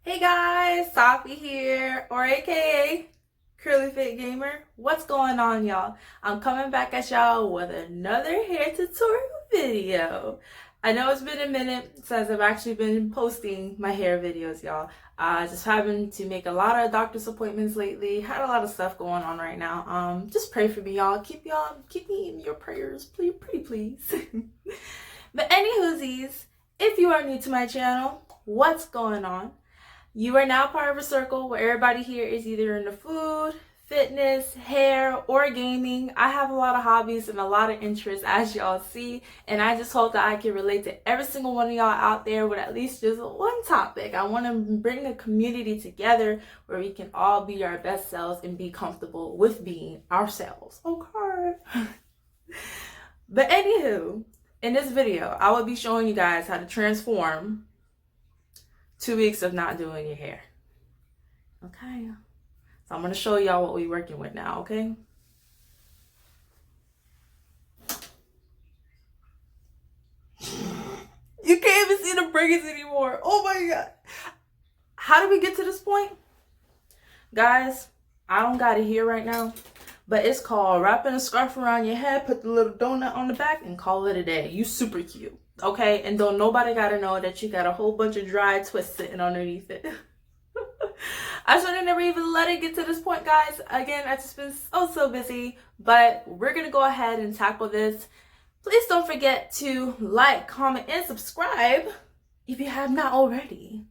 Hey guys, Safi here, or aka Curly Fit Gamer. What's going on, y'all? I'm coming back at y'all with another hair tutorial video. I know it's been a minute since I've actually been posting my hair videos, y'all. Just having to make a lot of doctor's appointments lately. Had a lot of stuff going on right now. Just pray for me, y'all. Keep me in your prayers, please, pretty please. But anywhoosies, if you are new to my channel, what's going on? You are now part of a circle where everybody here is either into food, fitness, hair, or gaming. I have a lot of hobbies and a lot of interests, as y'all see, and I just hope that I can relate to every single one of y'all out there with at least just one topic. I want to bring a community together where we can all be our best selves and be comfortable with being ourselves. Okay. But anywho, in this video, I will be showing you guys how to transform 2 weeks of not doing your hair. Okay, so I'm gonna show y'all what we're working with now. Okay, you can't even see the braids anymore. Oh my god, how did we get to this point? Guys, I don't got it here right now, but it's called wrapping a scarf around your head, put the little donut on the back, and call it a day. You super cute. Okay, and don't nobody gotta know that you got a whole bunch of dry twists sitting underneath it. I should have never even let it get to this point, guys. Again, I've just been so busy, but we're gonna go ahead and tackle this. Please don't forget to like, comment, and subscribe if you have not already.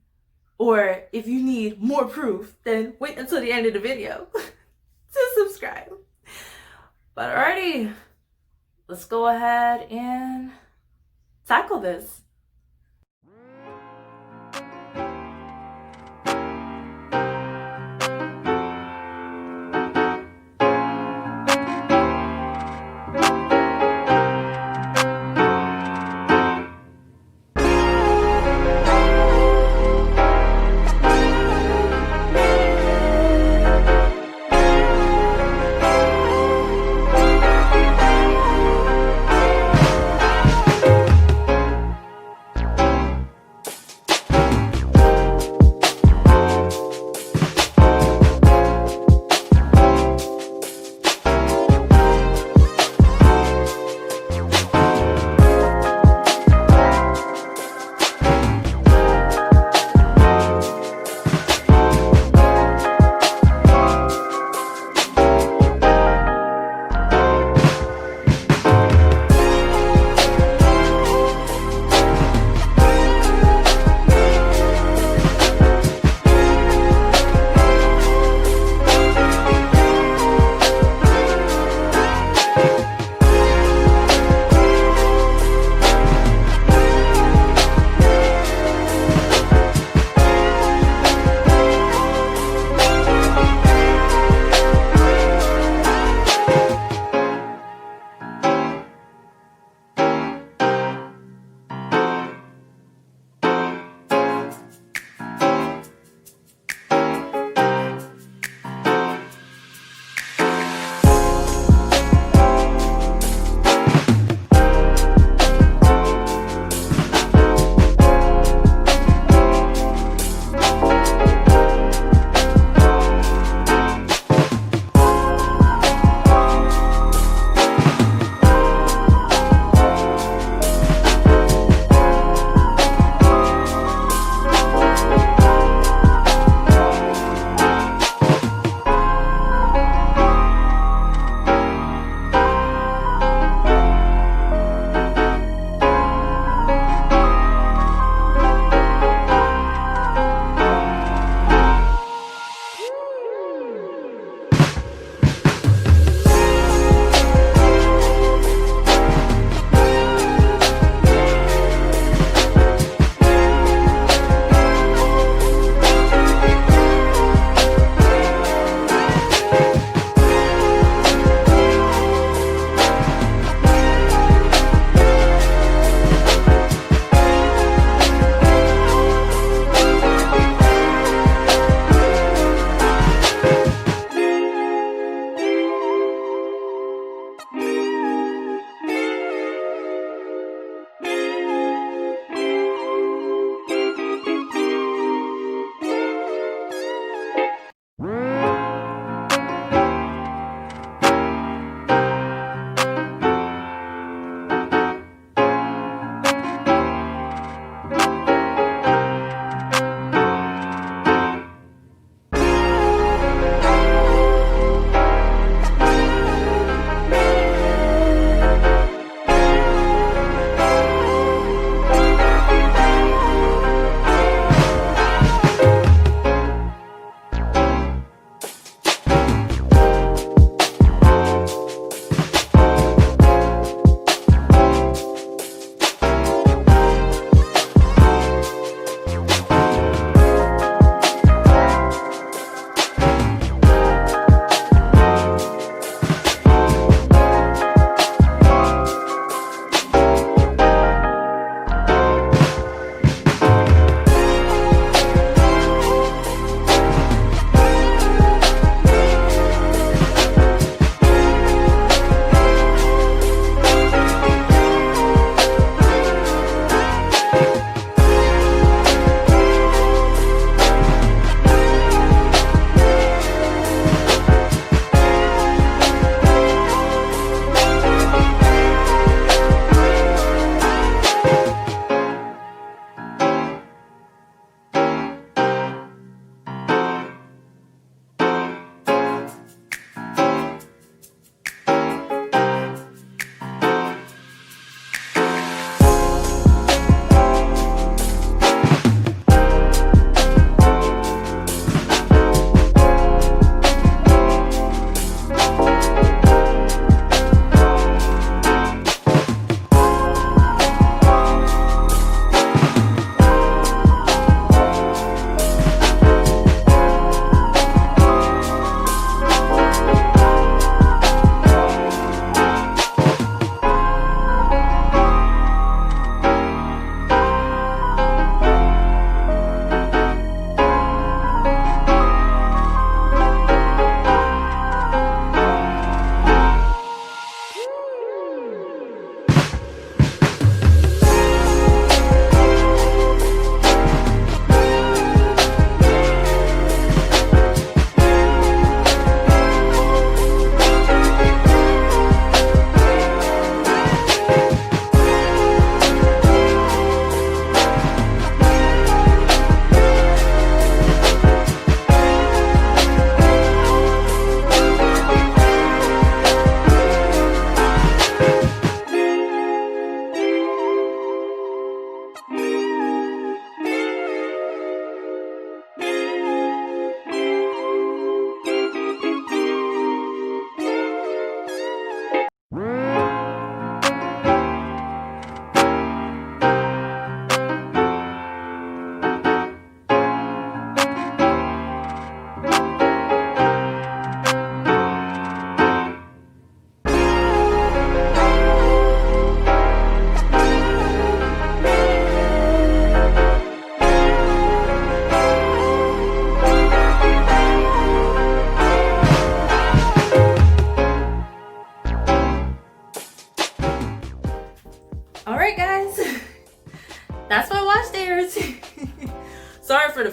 Or if you need more proof, then wait until the end of the video to subscribe. But alrighty, let's go ahead and tackle this.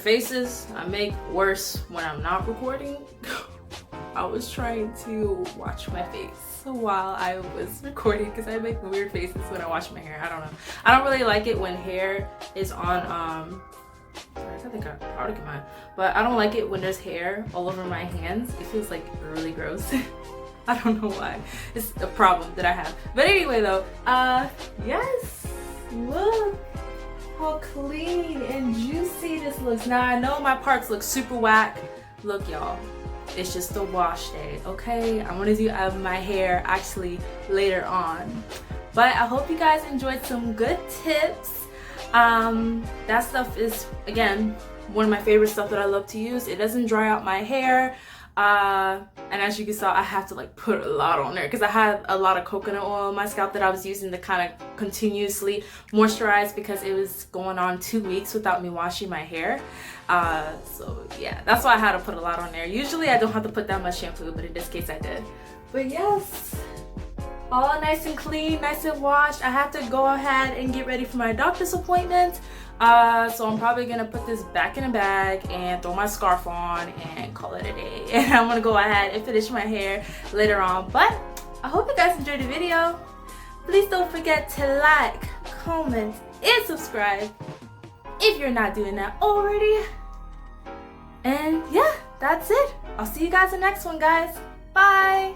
faces I make worse when I'm not recording. I was trying to watch my face while I was recording because I make weird faces when I wash my hair. I don't know. I don't really like it when hair is on I think I product in mine, but I don't like it when there's hair all over my hands. It feels like really gross. I don't know why. It's a problem that I have. But anyway though, yes, look how clean and juicy this looks. Now I know my parts look super whack. Look y'all, it's just a wash day, okay? I'm gonna do my hair actually later on. But I hope you guys enjoyed some good tips. That stuff is, again, one of my favorite stuff that I love to use. It doesn't dry out my hair. And as you can see, I have to like put a lot on there because I had a lot of coconut oil on my scalp that I was using to kind of continuously moisturize because it was going on 2 weeks without me washing my hair. So yeah, that's why I had to put a lot on there. Usually I don't have to put that much shampoo, but in this case I did. But yes, all nice and clean, nice and washed. I have to go ahead and get ready for my doctor's appointment. So I'm probably gonna put this back in a bag and throw my scarf on and call it a day. And I'm gonna go ahead and finish my hair later on. But I hope you guys enjoyed the video. Please don't forget to like, comment, and subscribe if you're not doing that already. And yeah, that's it. I'll see you guys in the next one, guys. Bye.